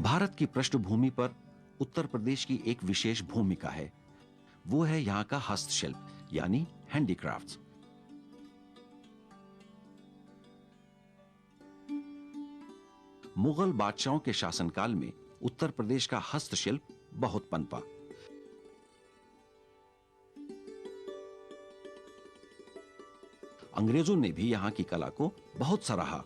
भारत की पृष्ठभूमि पर उत्तर प्रदेश की एक विशेष भूमिका है। वो है यहाँ का हस्तशिल्प यानी हैंडीक्राफ्ट्स। मुगल बादशाहों के शासनकाल में उत्तर प्रदेश का हस्तशिल्प बहुत पनपा। अंग्रेजों ने भी यहाँ की कला को बहुत सराहा,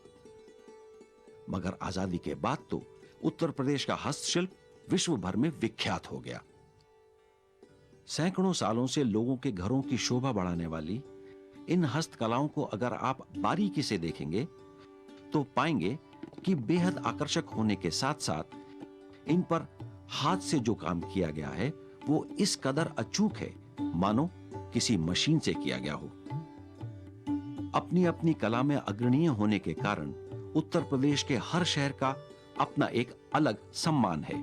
मगर आजादी के बाद तो उत्तर प्रदेश का हस्तशिल्प विश्व भर में विख्यात हो गया। सैकड़ों सालों से लोगों के घरों की शोभा बढ़ाने वाली इन हस्तकलाओं को अगर आप बारीकी से देखेंगे तो पाएंगे कि बेहद आकर्षक होने के साथ साथ इन पर हाथ से जो काम किया गया है वो इस कदर अचूक है मानो किसी मशीन से किया गया हो। अपनी अपनी कला में अग्रणीय होने के कारण उत्तर प्रदेश के हर शहर का अपना एक अलग सम्मान है।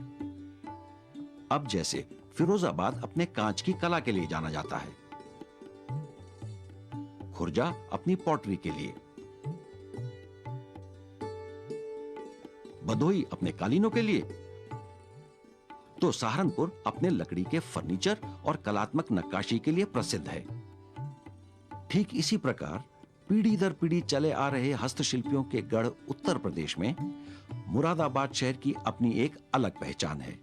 अब जैसे फिरोजाबाद अपने कांच की कला के लिए जाना जाता है, खुर्जा अपनी पॉटरी के लिए, भदोही अपने कालीनों के लिए, तो सहारनपुर अपने लकड़ी के फर्नीचर और कलात्मक नक्काशी के लिए प्रसिद्ध है। ठीक इसी प्रकार पीढ़ी दर पीढ़ी चले आ रहे हस्तशिल्पियों के गढ़ उत्तर प्रदेश में मुरादाबाद शहर की अपनी एक अलग पहचान है।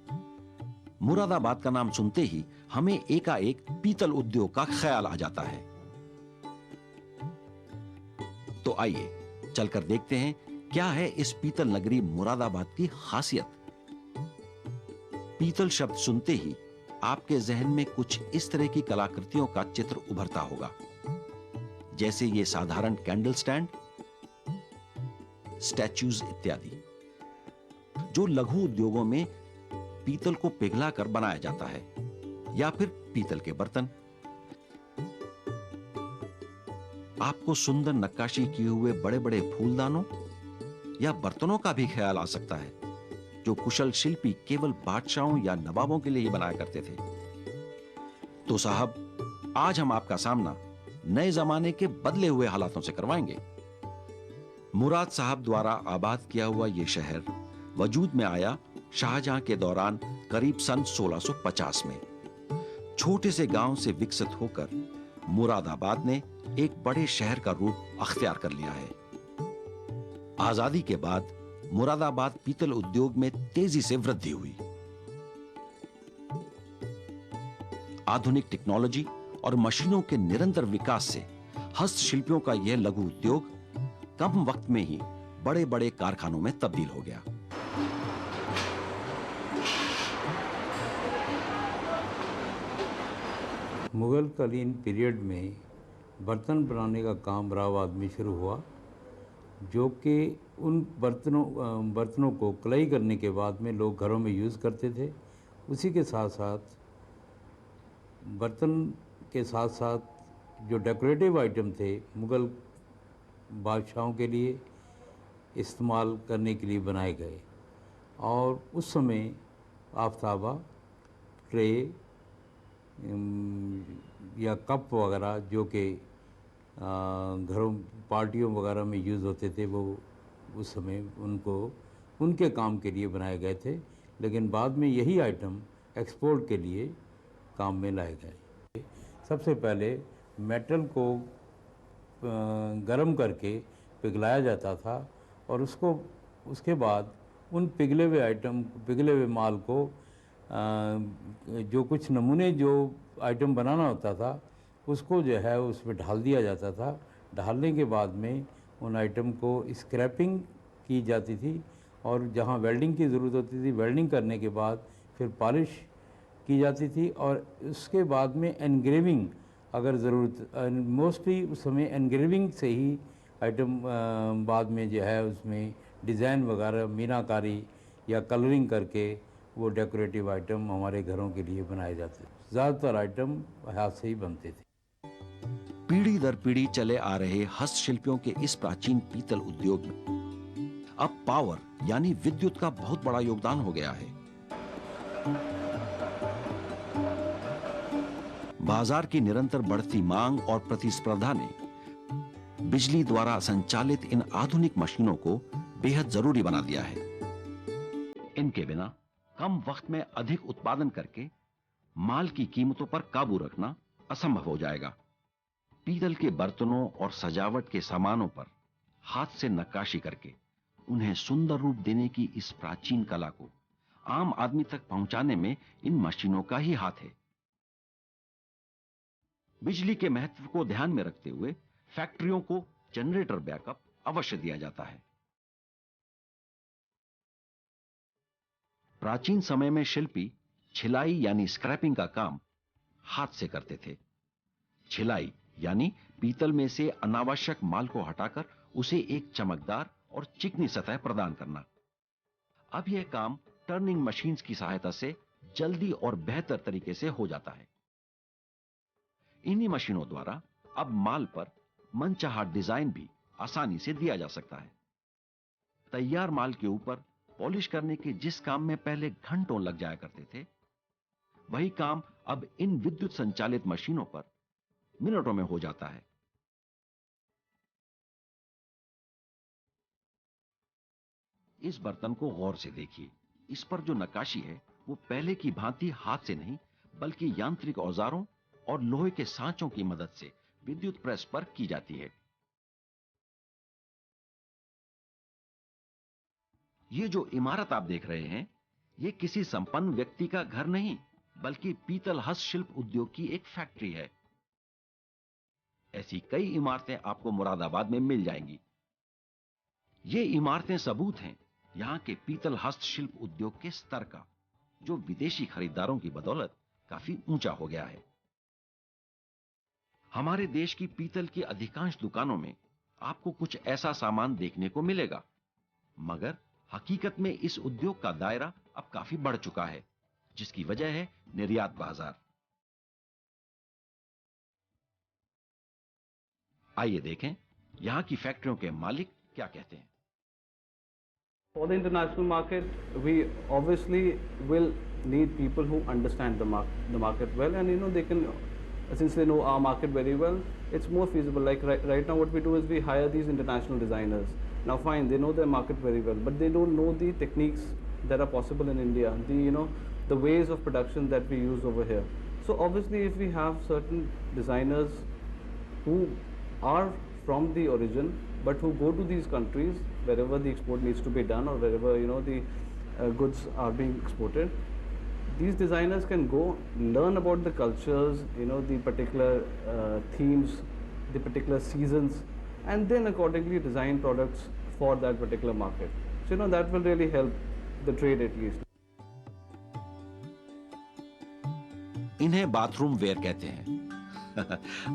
मुरादाबाद का नाम सुनते ही हमें एकाएक पीतल उद्योग का ख्याल आ जाता है। तो आइए चलकर देखते हैं क्या है इस पीतल नगरी मुरादाबाद की खासियत। पीतल शब्द सुनते ही आपके जहन में कुछ इस तरह की कलाकृतियों का चित्र उभरता होगा, जैसे ये साधारण कैंडल स्टैंड, स्टैच्यूज इत्यादि, जो लघु उद्योगों में पीतल को पिघलाकर बनाया जाता है, या फिर पीतल के बर्तन। आपको सुंदर नक्काशी किए हुए बड़े बड़े फूलदानों या बर्तनों का भी ख्याल आ सकता है, जो कुशल शिल्पी केवल बादशाहों या नवाबों के लिए ही बनाया करते थे। तो साहब, आज हम आपका सामना नए जमाने के बदले हुए हालातों से करवाएंगे। मुराद साहब द्वारा आबाद किया हुआ यह शहर वजूद में आया शाहजहां के दौरान करीब सन 1650 में। छोटे से गांव से विकसित होकर मुरादाबाद ने एक बड़े शहर का रूप अख्तियार कर लिया है। आजादी के बाद मुरादाबाद पीतल उद्योग में तेजी से वृद्धि हुई। आधुनिक टेक्नोलॉजी और मशीनों के निरंतर विकास से हस्तशिल्पियों का यह लघु उद्योग कम वक्त में ही बड़े बड़े कारखानों में तब्दील हो गया। मुगल कालीन पीरियड में बर्तन बनाने का काम इलाहाबाद में शुरू हुआ, जो कि उन बर्तनों को कलाई करने के बाद में लोग घरों में यूज़ करते थे। उसी के साथ साथ बर्तन के साथ साथ जो डेकोरेटिव आइटम थे मुग़ल बादशाहों के लिए इस्तेमाल करने के लिए बनाए गए, और उस समय आफ्ताबा, ट्रे या कप वगैरह जो कि घरों पार्टियों वगैरह में यूज़ होते थे, वो उस समय उनके काम के लिए बनाए गए थे। लेकिन बाद में यही आइटम एक्सपोर्ट के लिए काम में लाए गए। सबसे पहले मेटल को गर्म करके पिघलाया जाता था, और उसके बाद उन पिघले हुए माल को जो कुछ नमूने जो आइटम बनाना होता था उसको जो है उसमें ढाल दिया जाता था। ढालने के बाद में उन आइटम को स्क्रैपिंग की जाती थी, और जहाँ वेल्डिंग की ज़रूरत होती थी वेल्डिंग करने के बाद फिर पॉलिश की जाती थी, और उसके बाद में एनग्रेविंग अगर ज़रूरत, मोस्टली उस समय एनग्रेविंग से ही आइटम बाद में जो है उसमें डिज़ाइन वगैरह मीनाकारी या कलरिंग करके वो डेकोरेटिव आइटम हमारे घरों के लिए बनाए जाते थे। ज़्यादातर आइटम हाथ से ही बनते थे। पीढ़ी दर पीढ़ी चले आ रहे हस्तशिल्पियों के इस प्राचीन पीतल उद्योग में अब पावर यानी विद्युत का बहुत बड़ा योगदान हो गया है। बाजार की निरंतर बढ़ती मांग और प्रतिस्पर्धा ने बिजली द्वारा संचालित इन आधुनिक मशीनों को बेहद जरूरी बना दिया है। इन के बिना कम वक्त में अधिक उत्पादन करके माल की कीमतों पर काबू रखना असंभव हो जाएगा। पीतल के बर्तनों और सजावट के सामानों पर हाथ से नक्काशी करके उन्हें सुंदर रूप देने की इस प्राचीन कला को आम आदमी तक पहुंचाने में इन मशीनों का ही हाथ है। बिजली के महत्व को ध्यान में रखते हुए फैक्ट्रियों को जनरेटर बैकअप अवश्य दिया जाता है। प्राचीन समय में शिल्पी छिलाई यानी स्क्रैपिंग का काम हाथ से करते थे। छिलाई यानी पीतल में से अनावश्यक माल को हटाकर उसे एक चमकदार और चिकनी सतह प्रदान करना। अब यह काम टर्निंग मशीन्स की सहायता से जल्दी और बेहतर तरीके से हो जाता है। इन्हीं मशीनों द्वारा अब माल पर मनचाहा डिजाइन भी आसानी से दिया जा सकता है। तैयार माल के ऊपर पॉलिश करने के जिस काम में पहले घंटों लग जाया करते थे, वही काम अब इन विद्युत संचालित मशीनों पर मिनटों में हो जाता है। इस बर्तन को गौर से देखिए। इस पर जो नक्काशी है वो पहले की भांति हाथ से नहीं बल्कि यांत्रिक औजारों और लोहे के सांचों की मदद से विद्युत प्रेस पर की जाती है। ये जो इमारत आप देख रहे हैं, ये किसी संपन्न व्यक्ति का घर नहीं बल्कि पीतल हस्तशिल्प उद्योग की एक फैक्ट्री है। ऐसी कई इमारतें आपको मुरादाबाद में मिल जाएंगी। ये इमारतें सबूत हैं यहां के पीतल हस्तशिल्प उद्योग के स्तर का, जो विदेशी खरीदारों की बदौलत काफी ऊंचा हो गया है। हमारे देश की पीतल की अधिकांश दुकानों में आपको कुछ ऐसा सामान देखने को मिलेगा, मगर हकीकत में इस उद्योग का दायरा अब काफी बढ़ चुका है, जिसकी वजह है निर्यात बाजार। आइए देखें यहां की फैक्ट्रियों के मालिक क्या कहते हैं। For the international market, we obviously will need people who understand the market well, and they can, since they know our market very well, it's more feasible. Like right now, what we do is we hire these international designers. Now, fine, they know their market very well, but they don't know the techniques that are possible in India, the ways of production that we use over here. So obviously, if we have certain designers who are from the origin, but who go to these countries wherever the export needs to be done, or wherever the goods are being exported, these designers can go learn about the cultures, the particular themes, the particular seasons, and then accordingly design products for that particular market. So that will really help the trade at least. इन्हें bathroom where कहते हैं।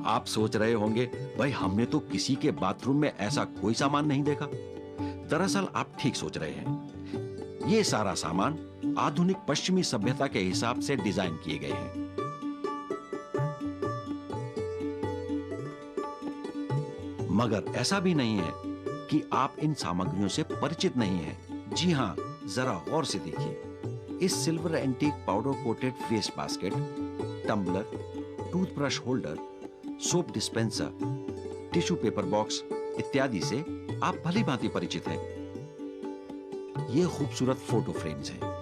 आप सोच रहे होंगे, भाई हमने तो किसी के बाथरूम में ऐसा कोई सामान नहीं देखा। दरअसल आप ठीक सोच रहे हैं। ये सारा सामान आधुनिक पश्चिमी सभ्यता के हिसाब से डिजाइन किए गए हैं। मगर ऐसा भी नहीं है कि आप इन सामग्रियों से परिचित नहीं हैं। जी हां, जरा गौर से देखिए। इस silver antique powder coated face basket, tumbler, toothbrush holder, soap dispenser, tissue paper box इत्यादि से आप भली भांति परिचित हैं। ये खूबसूरत फोटो फ्रेम्स हैं।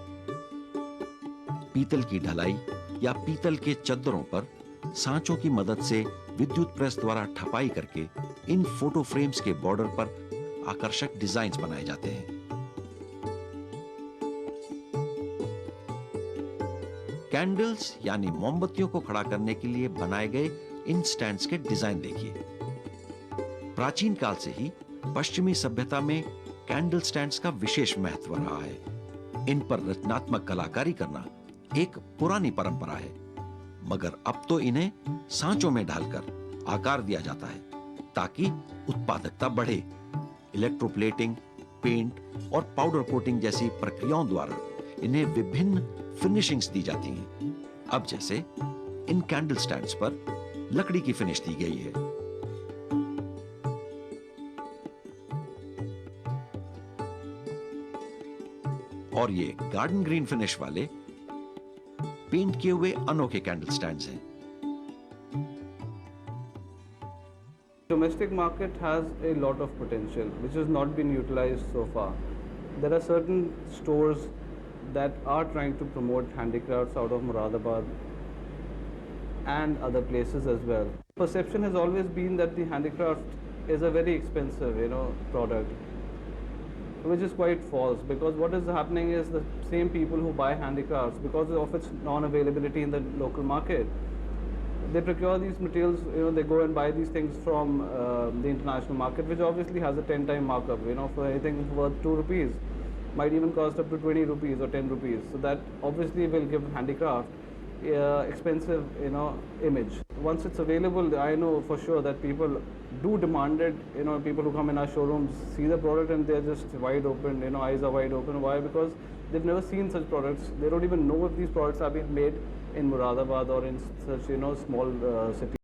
पीतल की ढलाई या पीतल के चद्दरों पर सांचों की मदद से विद्युत प्रेस द्वारा ठपाई करके इन फोटो फ्रेम्स के बॉर्डर पर आकर्षक डिजाइन्स बनाए जाते हैं। कैंडल्स यानी मोमबत्तियों को खड़ा करने के लिए बनाए गए इन स्टैंड्स के डिजाइन देखिए। प्राचीन काल से ही पश्चिमी सभ्यता में कैंडल स्टैंड्स का विशेष महत्व रहा है। इन पर रचनात्मक कलाकारी करना एक पुरानी परंपरा है, मगर अब तो इन्हें सांचों में ढालकर आकार दिया जाता है ताकि उत्पादकता बढ़े। इलेक्ट्रोप्लेटिंग, पेंट और पाउडर कोटिंग जैसी प्रक्रियाओं द्वारा इन्हें विभिन्न फिनिशिंग्स दी जाती हैं। अब जैसे इन कैंडल स्टैंड्स पर लकड़ी की फिनिश दी गई है। और ये गार्डन ग्रीन फिनिश वाले पेंट किए हुए अनोखे कैंडल स्टैंड्स हैं। Domestic market has a lot of potential which has not been utilized so far. There are certain stores that are trying to promote handicrafts out of Moradabad and other places as well. Perception has always been that the handicraft is a very expensive, product, which is quite false, because what is happening is the same people who buy handicrafts, because of its non-availability in the local market, they procure these materials, they go and buy these things from the international market, which obviously has a 10-time markup, for anything worth 2 rupees, might even cost up to 20 rupees or 10 rupees. So that obviously will give handicraft expensive, image. Once it's available, I know for sure that people do demand it. People who come in our showrooms see the product and they're just wide open, eyes are wide open. Why? Because they've never seen such products. They don't even know if these products are being made in Moradabad or in such, small cities.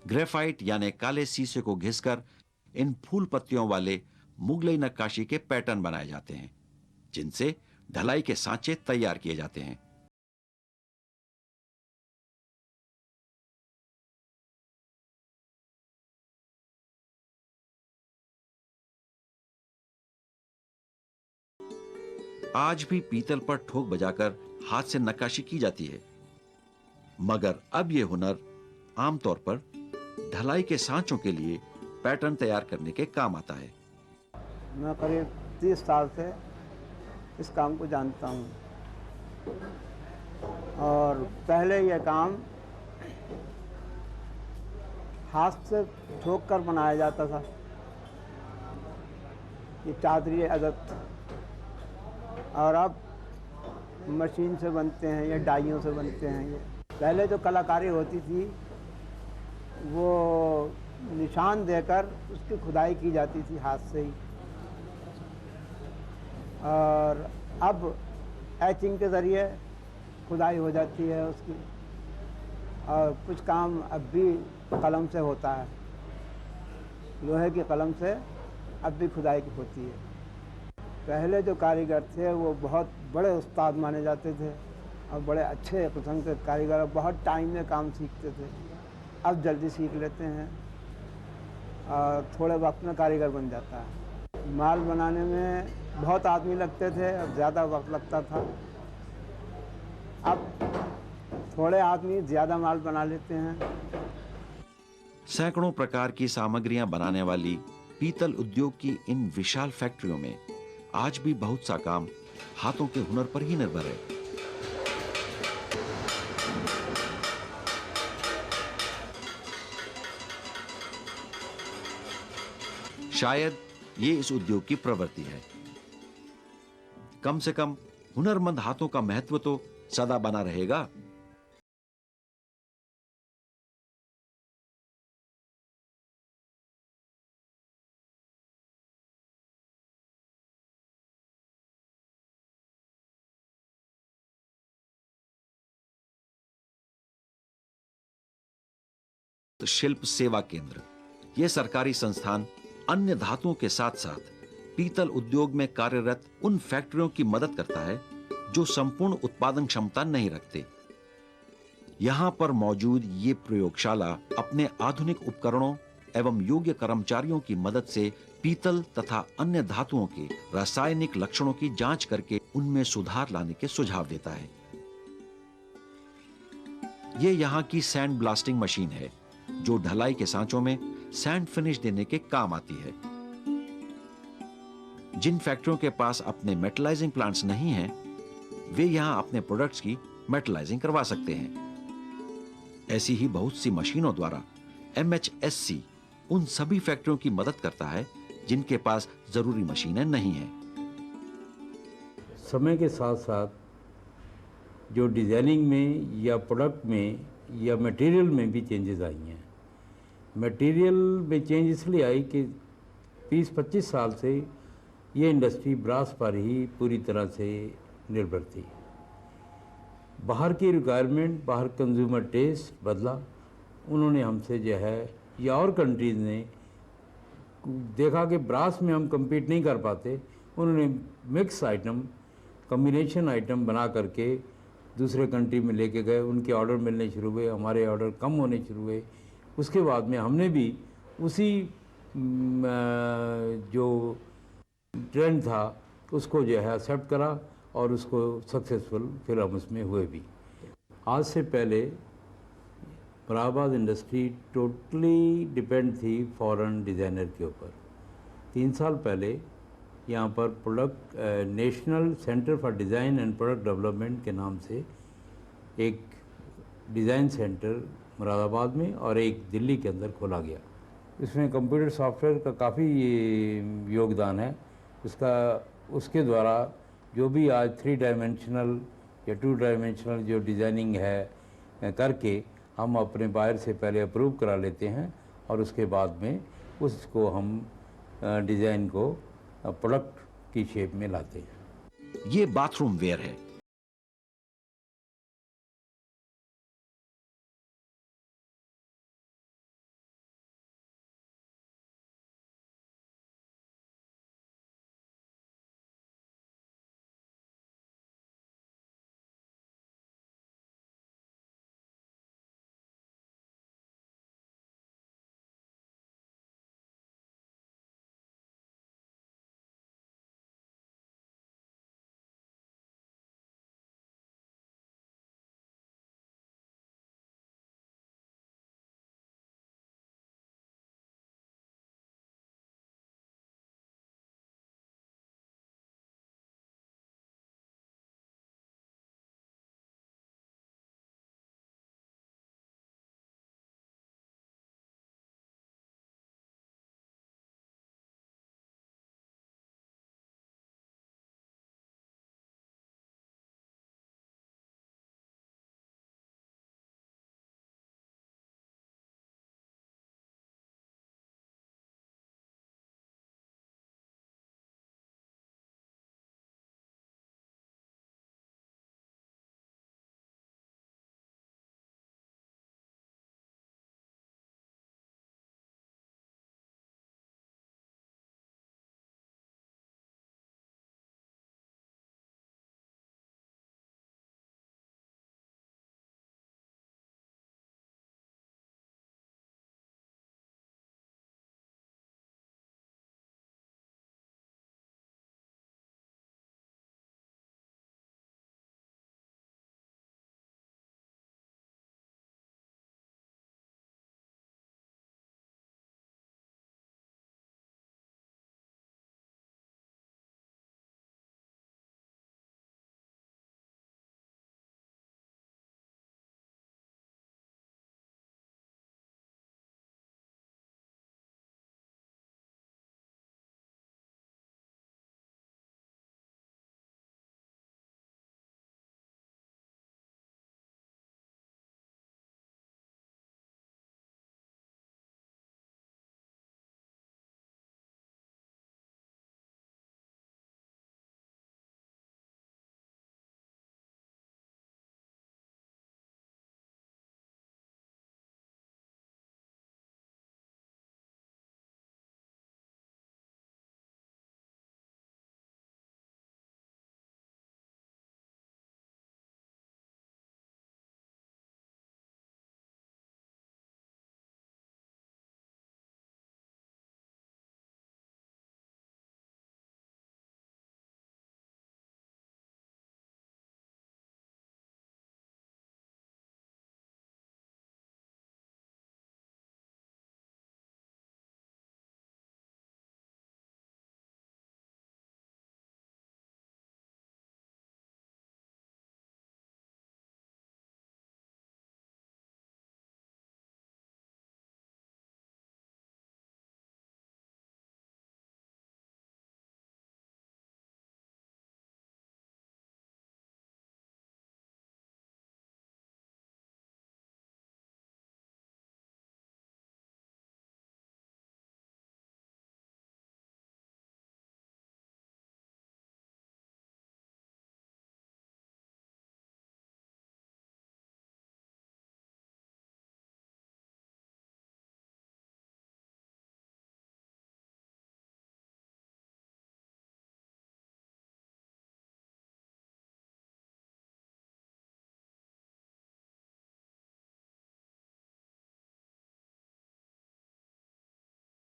Graphite यानी काले शीशे को घिसकर इन फूल पत्तियों वाले मुगलई नक्काशी के pattern बनाए जाते हैं, जिनसे ढलाई के सांचे तैयार किए जाते हैं। आज भी पीतल पर ठोक बजाकर हाथ से नक्काशी की जाती है, मगर अब यह हुनर आमतौर पर ढलाई के सांचों के लिए पैटर्न तैयार करने के काम आता है। मैं करीब 30 साल से इस काम को जानता हूँ और पहले यह काम हाथ से ठोक कर बनाया जाता था। ये चादरी आदत, और अब मशीन से बनते हैं या डाइयों से बनते हैं। ये पहले जो कलाकारी होती थी वो निशान देकर उसकी खुदाई की जाती थी हाथ से ही, और अब एचिंग के ज़रिए खुदाई हो जाती है उसकी, और कुछ काम अब भी कलम से होता है, लोहे की कलम से अब भी खुदाई होती है। पहले जो कारीगर थे वो बहुत बड़े उस्ताद माने जाते थे और बड़े अच्छे किस्म के कारीगर, बहुत टाइम में काम सीखते थे। अब जल्दी सीख लेते हैं और थोड़े वक्त में कारीगर बन जाता है। माल बनाने में बहुत आदमी लगते थे, अब ज़्यादा वक्त लगता था। अब थोड़े आदमी ज़्यादा माल बना लेते हैं। सैकड़ों प्रकार की सामग्रियां बनाने वाली पीतल उद्योग की इन विशाल फैक्ट्रियों में आज भी बहुत सा काम हाथों के हुनर पर ही निर्भर है। शायद ये इस उद्योग की प्रवृत्ति है। कम से कम हुनरमंद हाथों का महत्व तो सदा बना रहेगा। शिल्प सेवा केंद्र, यह सरकारी संस्थान अन्य धातुओं के साथ साथ पीतल उद्योग में कार्यरत उन फैक्ट्रियों की मदद करता है जो संपूर्ण उत्पादन क्षमता नहीं रखते। यहां पर मौजूद ये प्रयोगशाला अपने आधुनिक उपकरणों एवं योग्य कर्मचारियों की मदद से पीतल तथा अन्य धातुओं के रासायनिक लक्षणों की जांच करके उनमें सुधार लाने के सुझाव देता है। ये यहां की सैंड ब्लास्टिंग मशीन है जो ढलाई के सांचों में सैंड फिनिश देने के काम आती है। जिन फैक्ट्रियों के पास अपने मेटलाइजिंग प्लांट्स नहीं हैं, वे यहां अपने प्रोडक्ट्स की मेटलाइजिंग करवा सकते हैं। ऐसी ही बहुत सी मशीनों द्वारा MHSC उन सभी फैक्ट्रियों की मदद करता है जिनके पास जरूरी मशीनें नहीं हैं। समय के साथ साथ जो डिज़ाइनिंग में या प्रोडक्ट में या मटेरियल में भी चेंजेस आई हैं। मटेरियल में चेंज इसलिए आई कि 20-25 साल से ये इंडस्ट्री ब्रास पर ही पूरी तरह से निर्भर थी। बाहर की रिक्वायरमेंट, बाहर कंज्यूमर टेस्ट बदला। उन्होंने हमसे जो है या और कंट्रीज़ ने देखा कि ब्रास में हम compete नहीं कर पाते। उन्होंने मिक्स आइटम, कम्बिनेशन आइटम बना करके दूसरे कंट्री में लेके गए। उनके ऑर्डर मिलने शुरू हुए, हमारे ऑर्डर कम होने शुरू हुए। उसके बाद में हमने भी उसी जो ट्रेंड था उसको जो है एक्सेप्ट करा और उसको सक्सेसफुल फिर हम उसमें हुए भी। आज से पहले मुरादाबाद इंडस्ट्री टोटली डिपेंड थी फॉरेन डिज़ाइनर के ऊपर। 3 साल पहले यहाँ पर product national centre for design and product development के नाम से एक डिज़ाइन सेंटर मुरादाबाद में और एक दिल्ली के अंदर खोला गया। इसमें कंप्यूटर सॉफ्टवेयर का काफ़ी योगदान है उसके द्वारा जो भी आज 3 डायमेंशनल या 2 डायमेंशनल जो डिज़ाइनिंग है करके हम अपने बायर से पहले अप्रूव करा लेते हैं और उसके बाद में उसको हम डिज़ाइन को प्रोडक्ट की शेप में लाते हैं। ये बाथरूम वेयर है